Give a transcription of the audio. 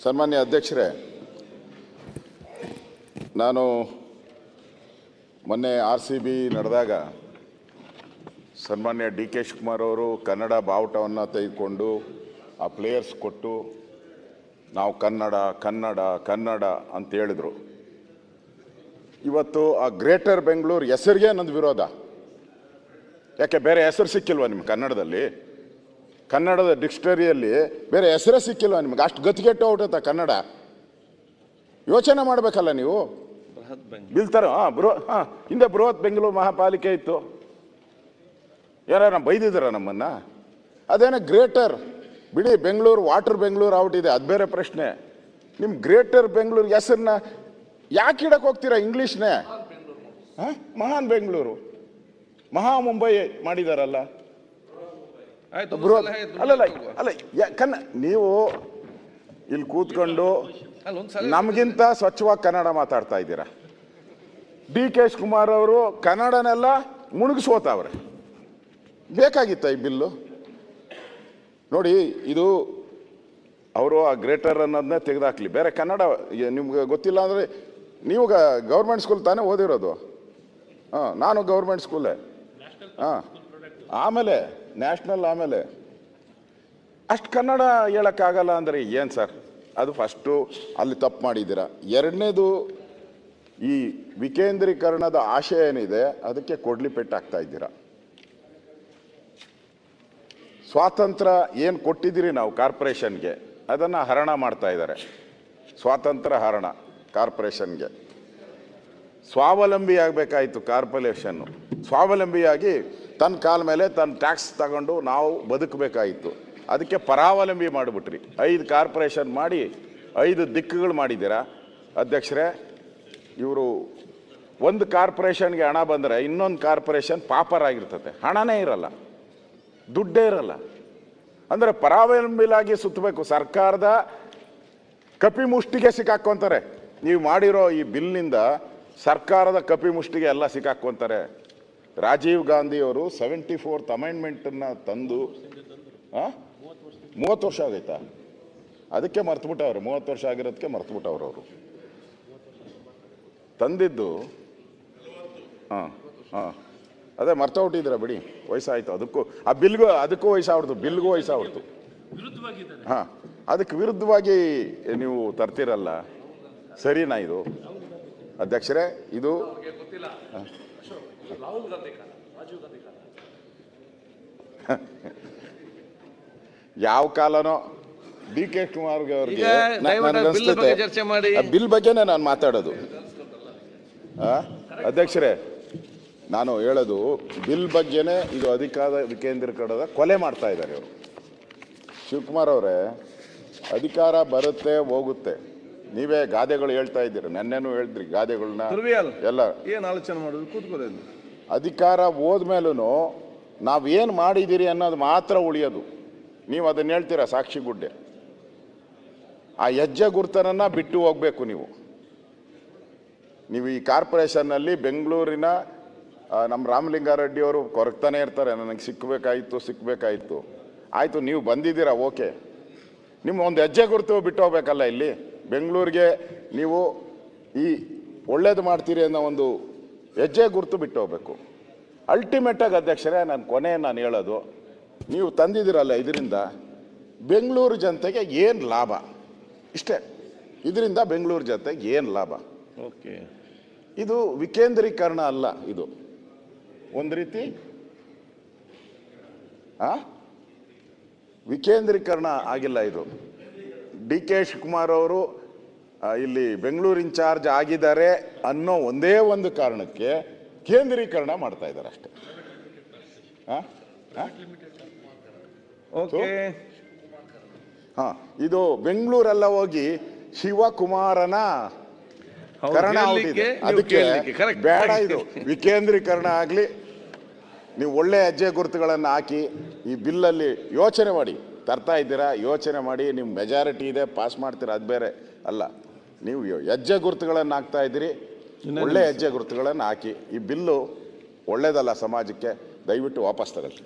ಸನ್ಮಾನ್ಯ ಅಧ್ಯಕ್ಷರೇ, ನಾನು ಮೊನ್ನೆ RCB ನಡೆದಾಗ ಸನ್ಮಾನ್ಯ DK ಶಿವಕುಮಾರ್ ಅವರು ಕನ್ನಡ ಬಾವುಟವನ್ನು ತೆಗೆದುಕೊಂಡು ಆ ಪ್ಲೇಯರ್ಸ್ ಕೊಟ್ಟು ನಾವು ಕನ್ನಡ ಕನ್ನಡ ಕನ್ನಡ ಅಂತ ಹೇಳಿದರು. ಇವತ್ತು ಆ ಗ್ರೇಟರ್ ಬೆಂಗಳೂರು ಹೆಸರಿಗೆ ನಂದು ವಿರೋಧ. ಯಾಕೆ ಬೇರೆ ಹೆಸರು ಸಿಕ್ಕಿಲ್ವ ನಿಮ್ಗೆ ಕನ್ನಡದಲ್ಲಿ? ಕನ್ನಡದ ಡಿಕ್ಷನರಿಯಲ್ಲಿ ಬೇರೆ ಹೆಸರೇ ಸಿಕ್ಕಿಲ್ವ ನಿಮ್ಗೆ? ಅಷ್ಟು ಗತಿಗೆಟ್ಟು ಹೊರಟತ್ತ ಕನ್ನಡ. ಯೋಚನೆ ಮಾಡಬೇಕಲ್ಲ ನೀವು. ಬೀಳ್ತಾರ ಹಿಂದೆ ಬೃಹತ್ ಬೆಂಗಳೂರು ಮಹಾಪಾಲಿಕೆ ಇತ್ತು. ಯಾರು ಬೈದಿದ್ದಾರ ನಮ್ಮನ್ನ? ಅದೇನೋ ಗ್ರೇಟರ್ ಬಿಡಿ, ಬೆಂಗಳೂರು ವಾಟರ್ ಬೆಂಗಳೂರು ಔಟಿದೆ, ಅದು ಬೇರೆ ಪ್ರಶ್ನೆ. ನಿಮ್ಮ ಗ್ರೇಟರ್ ಬೆಂಗಳೂರು ಹೆಸರನ್ನ ಯಾಕೆ ಇಡಕ್ಕೆ ಹೋಗ್ತೀರಾ ಇಂಗ್ಲೀಷ್ನೇ? ಮಹಾನ್ ಬೆಂಗಳೂರು, ಮಹಾ ಮುಂಬೈ ಮಾಡಿದಾರಲ್ಲ. ಅಲ್ಲಲ್ಲ ಅಲ್ಲ ನೀವು ಇಲ್ಲಿ ಕೂತ್ಕೊಂಡು ನಮಗಿಂತ ಸ್ವಚ್ಛವಾಗಿ ಕನ್ನಡ ಮಾತಾಡ್ತಾ ಇದ್ದೀರಾ. DK ಶಿವಕುಮಾರ್ ಅವರು ಕನ್ನಡನೆಲ್ಲ ಮುಳುಗಿಸೋತಾವ್ರೆ. ಬೇಕಾಗಿತ್ತ ಈ ಬಿಲ್ಲು? ನೋಡಿ, ಇದು ಅವರು ಆ ಗ್ರೇಟರ್ ಅನ್ನೋದನ್ನೇ ತೆಗೆದಾಕ್ಲಿ. ಬೇರೆ ಕನ್ನಡ ನಿಮ್ಗೆ ಗೊತ್ತಿಲ್ಲ ಅಂದರೆ ನೀವು ಗೌರ್ಮೆಂಟ್ ಸ್ಕೂಲ್ ತಾನೇ ಓದಿರೋದು? ನಾನು ಗೌರ್ಮೆಂಟ್ ಸ್ಕೂಲೇ. ಆಮೇಲೆ ನ್ಯಾಷನಲ್, ಆಮೇಲೆ ಅಷ್ಟು ಕನ್ನಡ ಹೇಳೋಕ್ಕಾಗಲ್ಲ ಅಂದರೆ ಏನು ಸರ್? ಅದು ಫಸ್ಟು ಅಲ್ಲಿ ತಪ್ಪು ಮಾಡಿದ್ದೀರಾ. ಎರಡನೇದು, ಈ ವಿಕೇಂದ್ರೀಕರಣದ ಆಶಯ ಏನಿದೆ ಅದಕ್ಕೆ ಕೊಡ್ಲಿ ಪೆಟ್ಟಾಗ್ತಾ ಇದ್ದೀರಾ. ಸ್ವಾತಂತ್ರ್ಯ ಏನು ಕೊಟ್ಟಿದ್ದೀರಿ ನಾವು ಕಾರ್ಪೊರೇಷನ್ಗೆ, ಅದನ್ನು ಹರಣ ಮಾಡ್ತಾ ಇದ್ದಾರೆ. ಸ್ವಾತಂತ್ರ್ಯ ಹರಣ ಕಾರ್ಪೊರೇಷನ್ಗೆ. ಸ್ವಾವಲಂಬಿ ಆಗಬೇಕಾಯಿತು ಕಾರ್ಪೊರೇಷನ್ನು. ಸ್ವಾವಲಂಬಿಯಾಗಿ ತನ್ನ ಕಾಲ ಮೇಲೆ ತನ್ನ ಟ್ಯಾಕ್ಸ್ ತಗೊಂಡು ನಾವು ಬದುಕಬೇಕಾಯಿತು. ಅದಕ್ಕೆ ಪರಾವಲಂಬಿ ಮಾಡಿಬಿಟ್ರಿ. 5 ಕಾರ್ಪೊರೇಷನ್ ಮಾಡಿ 5 ದಿಕ್ಕುಗಳು ಮಾಡಿದ್ದೀರಾ ಅಧ್ಯಕ್ಷರೇ. ಇವರು ಒಂದು ಕಾರ್ಪೊರೇಷನ್ಗೆ ಹಣ ಬಂದರೆ ಇನ್ನೊಂದು ಕಾರ್ಪೊರೇಷನ್ ಪಾಪರಾಗಿರ್ತದೆ, ಹಣನೇ ಇರಲ್ಲ, ದುಡ್ಡೇ ಇರಲ್ಲ. ಅಂದರೆ ಪರಾವಲಂಬಿಲಾಗಿ ಸುತ್ತಬೇಕು. ಸರ್ಕಾರದ ಕಪಿಮುಷ್ಟಿಗೆ ಸಿಕ್ಕಾಕ್ಕೊಂತಾರೆ. ನೀವು ಮಾಡಿರೋ ಈ ಬಿಲ್ನಿಂದ ಸರ್ಕಾರದ ಕಪಿಮುಷ್ಟಿಗೆ ಎಲ್ಲ ಸಿಕ್ಕಾಕ್ಕೊಂತಾರೆ. ರಾಜೀವ್ ಗಾಂಧಿಯವರು 74th ಅಮೆಂಡ್ಮೆಂಟನ್ನು ತಂದು 30 ವರ್ಷ ಆಗೈತಾ? ಅದಕ್ಕೆ ಮರ್ತುಬಿಟ್ಟವ್ರು. 30 ವರ್ಷ ಆಗಿರೋದಕ್ಕೆ ಮರ್ತುಬಿಟ್ಟವ್ರು ಅವರು ತಂದಿದ್ದು. ಅದೇ ಮರ್ತೋಗ್ಬಿಟ್ಟಿದ್ದೀರ ಬಿಡಿ, ವಯಸ್ಸಾಯಿತು. ಅದಕ್ಕೂ ಆ ಬಿಲ್ಗೂ ಅದಕ್ಕೂ ವಯಸ್ಸಾಗ್ಬಿಡ್ತು, ಬಿಲ್ಗೂ ವಯಸ್ಸಾಗ್ಬಿಡ್ತು. ಅದಕ್ಕೆ ವಿರುದ್ಧವಾಗಿ ನೀವು ತರ್ತಿರಲ್ಲ. ಸರಿನಾ ಇದು ಅಧ್ಯಕ್ಷರೇ? ಇದು ಯಾವ ಕಾಲನೋ DK ಶಿವಕುಮಾರ್ ಅವ್ರಿಗೆ ಬಿಲ್ ಬಗ್ಗೆನೇ ನಾನು ಮಾತಾಡೋದು. ಅಧ್ಯಕ್ಷರೇ, ನಾನು ಹೇಳೋದು ಬಿಲ್ ಬಗ್ಗೆನೇ. ಇದು ಅಧಿಕಾರ ವಿಕೇಂದ್ರೀಕರಣದ ಕೊಲೆ ಮಾಡ್ತಾ ಇದ್ದಾರೆ ಇವರು. ಶಿವಕುಮಾರ್ ಅವರೇ, ಅಧಿಕಾರ ಬರುತ್ತೆ ಹೋಗುತ್ತೆ. ನೀವೇ ಗಾದೆಗಳು ಹೇಳ್ತಾ ಇದ್ದೀರಿ, ನೆನ್ನೆನೂ ಹೇಳಿದ್ರಿ ಗಾದೆಗಳನ್ನ ಎಲ್ಲ. ಏನು ಆಲೋಚನೆ ಮಾಡೋದು? ಕೂತ್ಕೊಳ್ಳಿ. ಅಧಿಕಾರ ಹೋದ್ಮೇಲೂ ನಾವೇನು ಮಾಡಿದ್ದೀರಿ ಅನ್ನೋದು ಮಾತ್ರ ಉಳಿಯೋದು. ನೀವು ಅದನ್ನು ಹೇಳ್ತೀರಾ ಸಾಕ್ಷಿ ಗುಡ್ಡೆ. ಆ ಹೆಜ್ಜೆ ಗುರ್ತನನ್ನ ಬಿಟ್ಟು ಹೋಗಬೇಕು ನೀವು. ಈ ಕಾರ್ಪೊರೇಷನ್ನಲ್ಲಿ ಬೆಂಗಳೂರಿನ ನಮ್ಮ ರಾಮಲಿಂಗಾರೆಡ್ಡಿ ಅವರು ಕೊರಗ್ತಾನೆ ಇರ್ತಾರೆ, ನನಗೆ ಸಿಕ್ಕಬೇಕಾಯಿತು. ಆಯಿತು, ನೀವು ಬಂದಿದ್ದೀರಾ, ಓಕೆ. ನಿಮ್ಮ ಒಂದು ಹೆಜ್ಜೆ ಗುರುತು ಬಿಟ್ಟು ಹೋಗ್ಬೇಕಲ್ಲ. ಇಲ್ಲಿ ಬೆಂಗಳೂರಿಗೆ ನೀವು ಈ ಒಳ್ಳೇದು ಮಾಡ್ತೀರಿ ಅನ್ನೋ ಒಂದು ಹೆಜ್ಜೆ ಗುರುತು ಬಿಟ್ಟು ಹೋಗ್ಬೇಕು. ಅಲ್ಟಿಮೇಟಾಗಿ ಅಧ್ಯಕ್ಷರೇ, ನಾನು ಹೇಳೋದು, ನೀವು ತಂದಿದ್ದೀರಲ್ಲ, ಇದರಿಂದ ಬೆಂಗಳೂರು ಜನತೆಗೆ ಏನು ಲಾಭ? ಇಷ್ಟೇ. ಇದರಿಂದ ಬೆಂಗಳೂರು ಜನತೆಗೆ ಏನು ಲಾಭ? ಓಕೆ, ಇದು ವಿಕೇಂದ್ರೀಕರಣ ಅಲ್ಲ, ಇದು ಒಂದು ರೀತಿ ವಿಕೇಂದ್ರೀಕರಣ ಆಗಿಲ್ಲ. ಇದು DK ಶಿವಕುಮಾರ್ ಅವರು ಇಲ್ಲಿ ಬೆಂಗಳೂರು ಇನ್ಚಾರ್ಜ್ ಆಗಿದ್ದಾರೆ ಅನ್ನೋ ಒಂದೇ ಒಂದು ಕಾರಣಕ್ಕೆ ಕೇಂದ್ರೀಕರಣ ಮಾಡ್ತಾ ಇದ್ದಾರೆ ಅಷ್ಟೇ. ಇದು ಬೆಂಗಳೂರೆಲ್ಲ ಹೋಗಿ ಶಿವಕುಮಾರನ ಕರಣ ಆಗಿದೆ. ಅದಕ್ಕೆ ಬೇಡ, ಇದು ವಿಕೇಂದ್ರೀಕರಣ ಆಗಲಿ. ನೀವು ಒಳ್ಳೆ ಹೆಜ್ಜೆ ಗುರುತುಗಳನ್ನು ಹಾಕಿ ಈ ಬಿಲ್ಲಲ್ಲಿ ಯೋಚನೆ ಮಾಡಿ ತರ್ತಾ ಇದ್ದೀರಾ. ಯೋಚನೆ ಮಾಡಿ, ನಿಮ್ಮ ಮೆಜಾರಿಟಿ ಇದೆ, ಪಾಸ್ ಮಾಡ್ತೀರಾ, ಅದು ಬೇರೆ ಅಲ್ಲ. ನೀವು ಹೆಜ್ಜೆ ಗುರುತುಗಳನ್ನು ಹಾಕ್ತಾ ಇದ್ದೀರಿ, ಒಳ್ಳೆ ಹೆಜ್ಜೆ ಗುರುತುಗಳನ್ನು ಹಾಕಿ. ಈ ಬಿಲ್ಲು ಒಳ್ಳೇದಲ್ಲ ಸಮಾಜಕ್ಕೆ. ದಯವಿಟ್ಟು ವಾಪಸ್ ತಗೊಳ್ಳಿ.